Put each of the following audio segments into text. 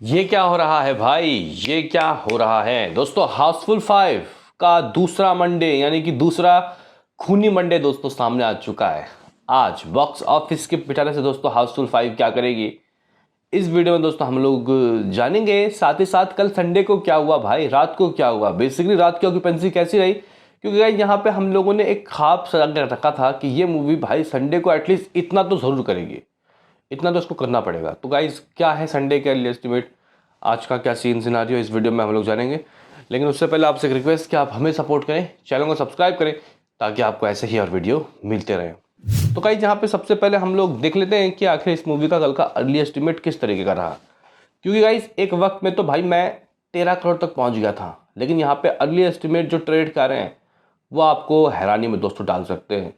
ये क्या हो रहा है भाई? ये क्या हो रहा है दोस्तों? हाउसफुल 5 का दूसरा मंडे यानी कि दूसरा खूनी मंडे दोस्तों सामने आ चुका है। आज बॉक्स ऑफिस के पिटारे से दोस्तों हाउसफुल 5 क्या करेगी इस वीडियो में दोस्तों हम लोग जानेंगे। साथ ही साथ कल संडे को क्या हुआ भाई, रात को क्या हुआ, बेसिकली रात की ऑक्यूपेंसी कैसी रही, क्योंकि गाइस यहाँ पे हम लोगों ने एक ख्वाब सजा के रखा था कि ये मूवी भाई संडे को एटलीस्ट इतना तो जरूर करेगी, इतना तो उसको करना पड़ेगा। तो गाइज क्या है संडे के अर्ली एस्टिमेट, आज का क्या सीन सिनारियो इस वीडियो में हम लोग जानेंगे। लेकिन उससे पहले आपसे एक रिक्वेस्ट कि आप हमें सपोर्ट करें, चैनल को सब्सक्राइब करें ताकि आपको ऐसे ही और वीडियो मिलते रहें। तो गाइज यहाँ पे सबसे पहले हम लोग देख लेते हैं कि आखिर इस मूवी का कल का अर्ली एस्टिमेट किस तरीके का रहा। क्योंकि गाइज एक वक्त में तो भाई मैं 13 करोड़ तक पहुंच गया था, लेकिन यहाँ पे अर्ली एस्टिमेट जो ट्रेड कर रहे हैं वो आपको हैरानी में दोस्तों डाल सकते हैं।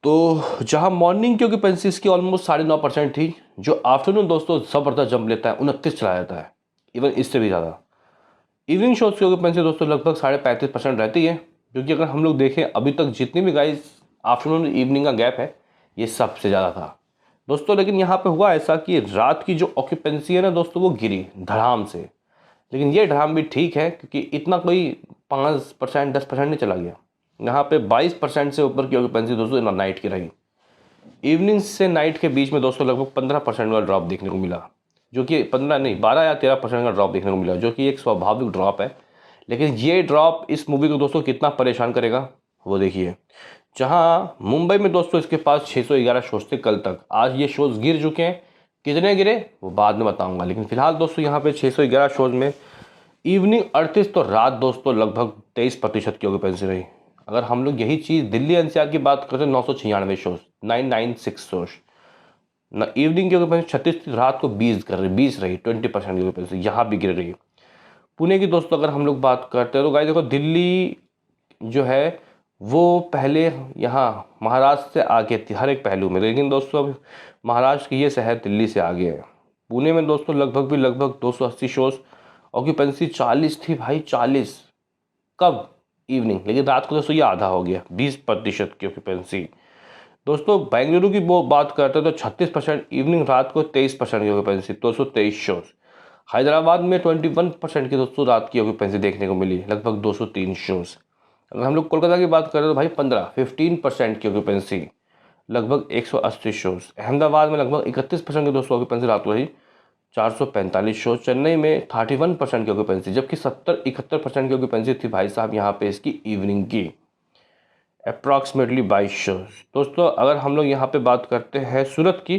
तो जहां मॉर्निंग की ऑक्यूपेंसी इसकी ऑलमोस्ट 9.5% थी, जो आफ्टरनून दोस्तों ज़बरदस्त जंप लेता है, 29 चला जाता है, इवन इससे भी ज़्यादा। इवनिंग शोज़ की ऑक्यूपेंसी दोस्तों लगभग 35.5% रहती है, क्योंकि अगर हम लोग देखें अभी तक जितनी भी गाइस आफ्टरनून इवनिंग का गैप है ये सबसे ज़्यादा था दोस्तों। लेकिन यहाँ पे हुआ ऐसा कि रात की जो ऑक्यूपेंसी है ना दोस्तों वो गिरी धड़ाम से। लेकिन ये धड़ाम भी ठीक है, क्योंकि इतना कोई 5% 10% नहीं चला गया। यहाँ पे 22% से ऊपर की ऑक्यूपेंसी दोस्तों नाइट की रही। इवनिंग से नाइट के बीच में दोस्तों लगभग 15% का ड्रॉप देखने को मिला, जो कि 15 नहीं 12 या 13% का ड्रॉप देखने को मिला, जो कि एक स्वाभाविक ड्रॉप है। लेकिन ये ड्रॉप इस मूवी को दोस्तों कितना परेशान करेगा वो देखिए। जहाँ मुंबई में दोस्तों इसके पास 611 शोज थे कल तक, आज ये शोज गिर चुके हैं। कितने गिरे वो बाद में बताऊंगा, लेकिन फिलहाल दोस्तों यहाँ पे 611 शोज में इवनिंग 38 तो रात दोस्तों लगभग 23% की ऑक्यूपेंसी रही। अगर हम लोग यही चीज़ दिल्ली एनसीआर की बात करते हैं 996 शोज 996 शोज न इवनिंग की ऑक्यूपेंसी 36 थी, रात को 20 कर रही 20 रही 20% की ऑक्यूपेंसी यहाँ भी गिर रही। पुणे की दोस्तों अगर हम लोग बात करते हैं तो गाइस देखो दिल्ली जो है वो पहले यहाँ महाराष्ट्र से आगे थी हर एक पहलू में, लेकिन दोस्तों अब महाराष्ट्र की ये शहर दिल्ली से आगे है। पुणे में दोस्तों लगभग 280 शोज, ऑक्यूपेंसी 40 थी भाई 40। कब? इवनिंग। लेकिन रात को दोस्तों ये आधा हो गया 20% की ऑक्यूपेंसी। दोस्तों बेंगलुरु की वो बात करते हैं तो 36% इवनिंग, रात को 23% की ऑक्यूपेंसी 223 शोज। हैदराबाद में 21% की दोस्तों रात की ऑक्यूपेंसी देखने को मिली, लगभग 203 शोज। अगर हम लोग कोलकाता की बात करें तो भाई 15% की ऑक्यूपेंसी, लगभग 180 शोज। अहमदाबाद में लगभग 31% की दोस्तों ऑक्यूपेंसी रात को रही, 445 शो। चेन्नई में 31% की ऑक्यूपेंसी, जबकि 71% की ऑक्यूपेंसी थी भाई साहब यहाँ पे इसकी इवनिंग की, अप्रॉक्सीमेटली 22 शो। दोस्तों अगर हम लोग यहाँ पे बात करते हैं सूरत की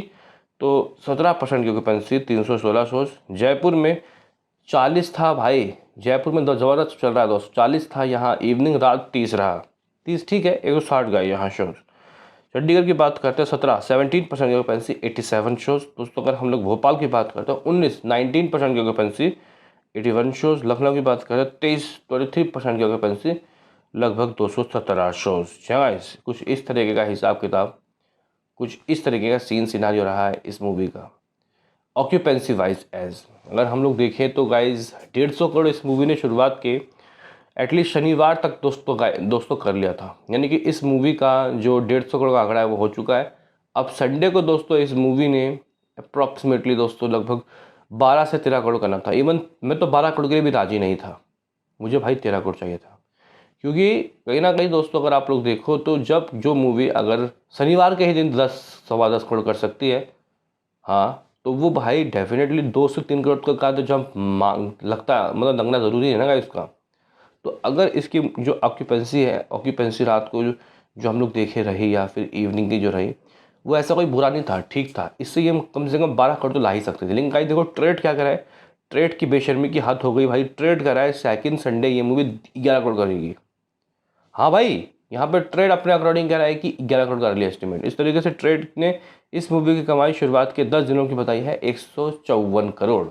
तो 17% की ऑक्यूपेंसी 316 शोज। जयपुर में 40 था भाई, जयपुर में ज़बरदस्त चल रहा है दोस्त, 40 था यहाँ इवनिंग, रात 30 रहा। 30 ठीक है, 160 गए यहाँ शोज। चंडीगढ़ की बात करते हैं 17% की ऑक्यूपेंसी 87 शोज। दोस्तों अगर हम लोग भोपाल की बात करते हैं 19% की ऑक्यूपेंसी 81 शोज। लखनऊ की बात करें 23% की ऑक्यूपेंसी, लगभग 217 शोज। गाइस कुछ इस तरीके का हिसाब किताब, कुछ इस तरीके का सीन सिनारियो रहा है इस मूवी का ऑक्यूपेंसी वाइज। एज अगर हम लोग देखें तो गाइज 150 करोड़ इस मूवी ने शुरुआत के एटलीस्ट शनिवार तक दोस्तों कर लिया था, यानी कि इस मूवी का जो 150 करोड़ का आंकड़ा है वो हो चुका है। अब संडे को दोस्तों इस मूवी ने अप्रॉक्सीमेटली दोस्तों लगभग 12 से 13 करोड़ करना था। इवन मैं तो 12 करोड़ के लिए भी राजी नहीं था, मुझे भाई 13 करोड़ चाहिए था। क्योंकि कहीं ना कहीं दोस्तों अगर आप लोग देखो तो जब जो मूवी अगर शनिवार के ही दिन 10 सवा 10 करोड़ कर सकती है, हाँ, तो वो भाई डेफिनेटली 2 से 3 करोड़ का तो जब मांग लगता है, मतलब लगना ज़रूरी है ना इसका। तो अगर इसकी जो ऑक्यूपेंसी है, ऑक्यूपेंसी रात को जो हम लोग देखे रही या फिर इवनिंग की जो रही, वो ऐसा कोई बुरा नहीं था, ठीक था। इससे ये कम से कम 12 करोड़ तो ला ही सकते थे। लेकिन गाइस देखो ट्रेड क्या करा है, ट्रेड की बेशर्मी की हद हो गई भाई। ट्रेड करा है सेकंड संडे ये मूवी 11 करोड़ करेगी। हाँ भाई, यहाँ पर ट्रेड अपने अकॉर्डिंग कह रहा है कि 11 करोड़ का अर्ली एस्टिमेट। इस तरीके से ट्रेड ने इस मूवी की कमाई शुरुआत के 10 दिनों की बताई है 154 करोड़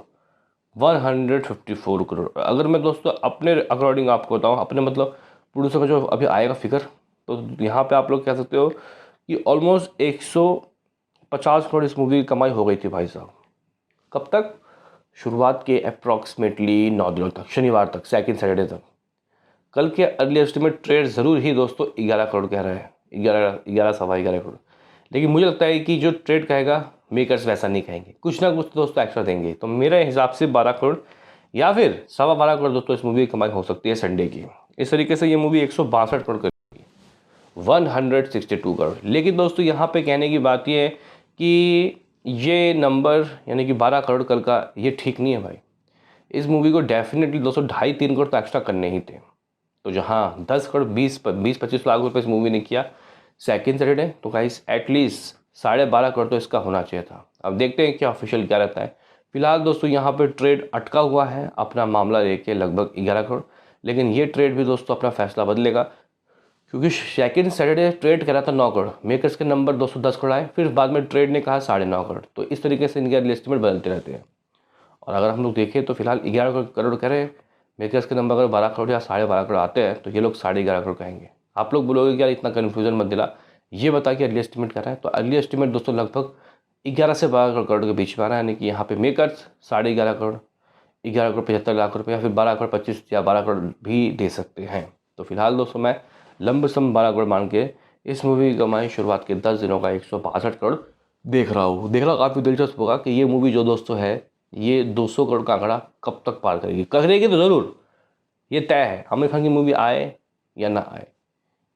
154 करोड़। अगर मैं दोस्तों अपने अकॉर्डिंग आपको बताऊँ, अपने मतलब प्रोड्यूसर का जो अभी आएगा फिगर, तो यहाँ पे आप लोग कह सकते हो कि ऑलमोस्ट 150 करोड़ इस मूवी की कमाई हो गई थी भाई साहब। कब तक? शुरुआत के अप्रॉक्सीमेटली 9 दिनों तक, शनिवार तक, सेकंड सैटरडे तक। कल के अर्ली एस्टिमेट ट्रेड ज़रूर ही दोस्तों 11 करोड़ कह रहा है, 11 11 सवा 11 करोड़। लेकिन मुझे लगता है कि जो ट्रेड कहेगा मेकर्स वैसा नहीं कहेंगे, कुछ ना कुछ तो दोस्तों एक्स्ट्रा देंगे। तो मेरे हिसाब से 12 करोड़ या फिर 12.25 करोड़ दोस्तों इस मूवी की कमाई हो सकती है संडे की। इस तरीके से ये मूवी 162 करोड़ 162 करोड़। लेकिन दोस्तों यहाँ पे कहने की बात ये है कि ये नंबर यानी कि 12 करोड़ कल का ये ठीक नहीं है भाई। इस मूवी को डेफिनेटली दोस्तों 2.5-3 करोड़ तो एक्स्ट्रा करने ही थे। तो जहाँ 10 करोड़ 20-25 लाख रुपए इस मूवी ने किया सेकेंड सैटरडे, तो गाइस एटलीस्ट 12.5 करोड़ तो इसका होना चाहिए था। अब देखते हैं क्या ऑफिशियल क्या रहता है। फिलहाल दोस्तों यहाँ पे ट्रेड अटका हुआ है अपना मामला लेके लगभग 11 करोड़, लेकिन ये ट्रेड भी दोस्तों अपना फैसला बदलेगा, क्योंकि सेकंड सैटरडे ट्रेड करा था 9 करोड़, मेकर्स के नंबर 210 करोड़ आए, फिर बाद में ट्रेड ने कहा 9.5 करोड़। तो इस तरीके से इनके एस्टिमेट बदलते रहते हैं। और अगर हम लोग देखें तो फिलहाल 11 करोड़ करें, मेकर्स के नंबर अगर 12 करोड़ या 12.5 करोड़ आते हैं तो ये लोग 11.5 करोड़ कहेंगे। आप लोग बोलोगे कि यार इतना कन्फ्यूजन मत दिला, ये बता कि अर्ली एस्टिमेट क्या रहा है। तो अर्ली एस्टिमेट दोस्तों लगभग 11 से 12 करोड़ के बीच में आ रहा है, यानी कि यहाँ पे मेकर्स 11.5 करोड़, 11 करोड़ 75 लाख रुपये या फिर 12 करोड़ 25 या 12 करोड़ भी दे सकते हैं। तो फिलहाल दोस्तों मैं लंबसम 12 करोड़ मान के इस मूवी की कमाई शुरुआत के 10 दिनों का 162 करोड़ देख रहा हूँ। देखना काफ़ी दिलचस्प होगा कि ये मूवी जो दोस्तों है ये 200 करोड़ का आंकड़ा कब तक पार करेगी तो ज़रूर, ये तय है आमिर खान की मूवी आए या ना आए,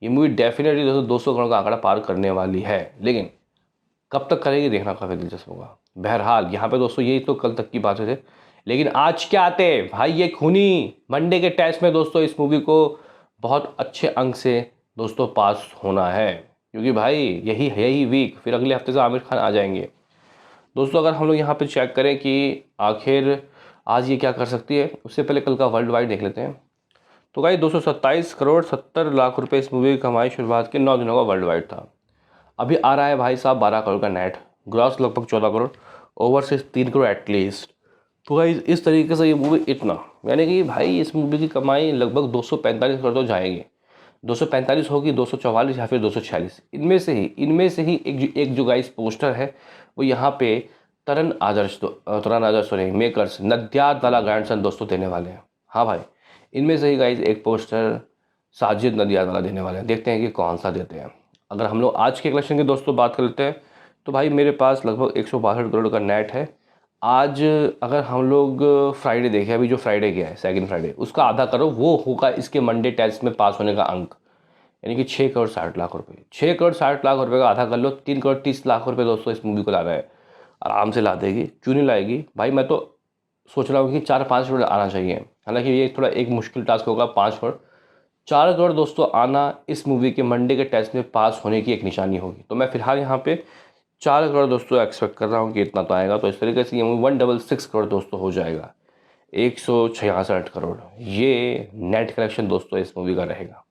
ये मूवी डेफिनेटली दोस्तों 200 करोड़ का आंकड़ा पार करने वाली है, लेकिन कब तक करेगी देखना काफ़ी दिलचस्प होगा। बहरहाल यहाँ पे दोस्तों यही तो कल तक की बातें थे, लेकिन आज क्या आते हैं भाई, ये खूनी मंडे के टेस्ट में दोस्तों इस मूवी को बहुत अच्छे अंक से दोस्तों पास होना है, क्योंकि भाई यही वीक फिर अगले हफ्ते से आमिर खान आ जाएंगे। दोस्तों अगर हम लोग यहाँ पे चेक करें कि आखिर आज ये क्या कर सकती है, उससे पहले कल का वर्ल्ड वाइड देख लेते हैं। तो भाई 227 करोड़ 70 लाख रुपए इस मूवी की कमाई शुरुआत के 9 दिनों का वर्ल्ड वाइड था। अभी आ रहा है भाई साहब 12 करोड़ का नेट, ग्रॉस लगभग 14 करोड़, ओवरसीज 3 करोड़ एटलीस्ट। तो भाई इस तरीके से ये मूवी इतना, यानी कि भाई इस मूवी की कमाई लगभग 245 करोड़ तो जाएगी, 245 होगी, 244 या फिर 246, इनमें से ही एक जो गाइस पोस्टर है वो यहाँ पे तरन आदर्श सॉरी मेकर्स नद्यात वाला ग्रैंडसन दोस्तों देने वाले हैं। हाँ भाई इनमें से ही गाइस एक पोस्टर साजिद नदियात वाला देने वाले हैं, देखते हैं कि कौन सा देते हैं। अगर हम लोग आज के कलेक्शन की दोस्तों बात करते हैं तो भाई मेरे पास लगभग 162 करोड़ का नेट है। आज अगर हम लोग फ्राइडे देखें, अभी जो फ्राइडे गया है सेकंड फ्राइडे, उसका आधा करो वो होगा इसके मंडे टेस्ट में पास होने का अंक, यानी कि 6 करोड़ 60 लाख रुपए। 6 करोड़ 60 लाख रुपए का आधा कर लो, 3 करोड़ 30 लाख रुपए दोस्तों इस मूवी को ला रहा है, आराम से ला देगी, क्यों नहीं लाएगी भाई। मैं तो सोच रहा हूँ कि 4-5 करोड़ आना चाहिए, हालांकि ये थोड़ा एक मुश्किल टास्क होगा 5 करोड़। 4 करोड़ दोस्तों आना इस मूवी के मंडे के टेस्ट में पास होने की एक निशानी होगी। तो मैं फिलहाल यहाँ पे 4 करोड़ दोस्तों एक्सपेक्ट कर रहा हूँ कि इतना तो आएगा। तो इस तरीके से ये मूवी 166 करोड़ दोस्तों हो जाएगा, 166 करोड़ ये नेट कलेक्शन दोस्तों इस मूवी का रहेगा।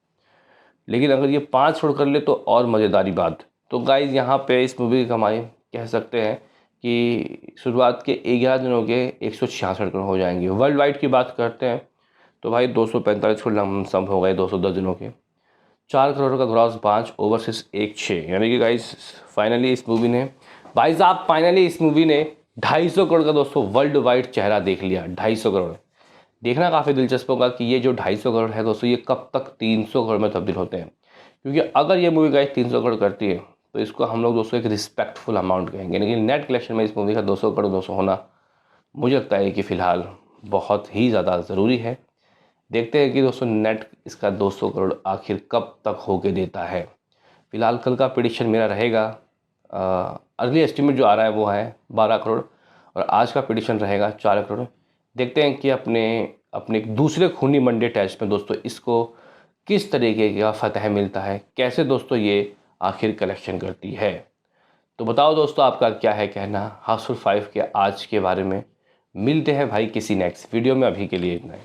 लेकिन अगर ये 5 करोड़ कर ले तो और मज़ेदारी बात। तो गाइज यहाँ पे इस मूवी की कमाई कह सकते हैं कि शुरुआत के 11 दिनों के 166 करोड़ हो जाएंगे। वर्ल्ड वाइड की बात करते हैं तो भाई 245 करोड़ लमसम हो गए 210 दिनों के, 4 करोड़ का ग्रॉस 5, ओवरसीज 1.6, यानी कि गाइस फाइनली इस मूवी ने 250 करोड़ का दोस्तों वर्ल्ड वाइड चेहरा देख लिया। 250 करोड़ देखना काफ़ी दिलचस्प होगा कि ये जो 250 करोड़ है दोस्तों ये कब तक 300 करोड़ में तब्दील होते हैं, क्योंकि अगर ये मूवी गाइस 300 करोड़ करती है तो इसको हम लोग दोस्तों एक रिस्पेक्टफुल अमाउंट कहेंगे। लेकिन नेट कलेक्शन में इस मूवी का 200 करोड़ दोस्तों होना मुझे लगता है कि फ़िलहाल बहुत ही ज़्यादा ज़रूरी है। देखते हैं कि दोस्तों नेट इसका 200 करोड़ आखिर कब तक होके देता है। फिलहाल कल का प्रेडिक्शन मेरा रहेगा, अर्ली एस्टिमेट जो आ रहा है वो है 12 करोड़ और आज का प्रेडिक्शन रहेगा 4 करोड़। देखते हैं कि अपने दूसरे खूनी मंडे टेस्ट में दोस्तों इसको किस तरीके का फतह मिलता है, कैसे दोस्तों ये आखिर कलेक्शन करती है। तो बताओ दोस्तों आपका क्या है कहना हाउसफुल 5 के आज के बारे में। मिलते हैं भाई किसी नेक्स्ट वीडियो में, अभी के लिए इतना ही।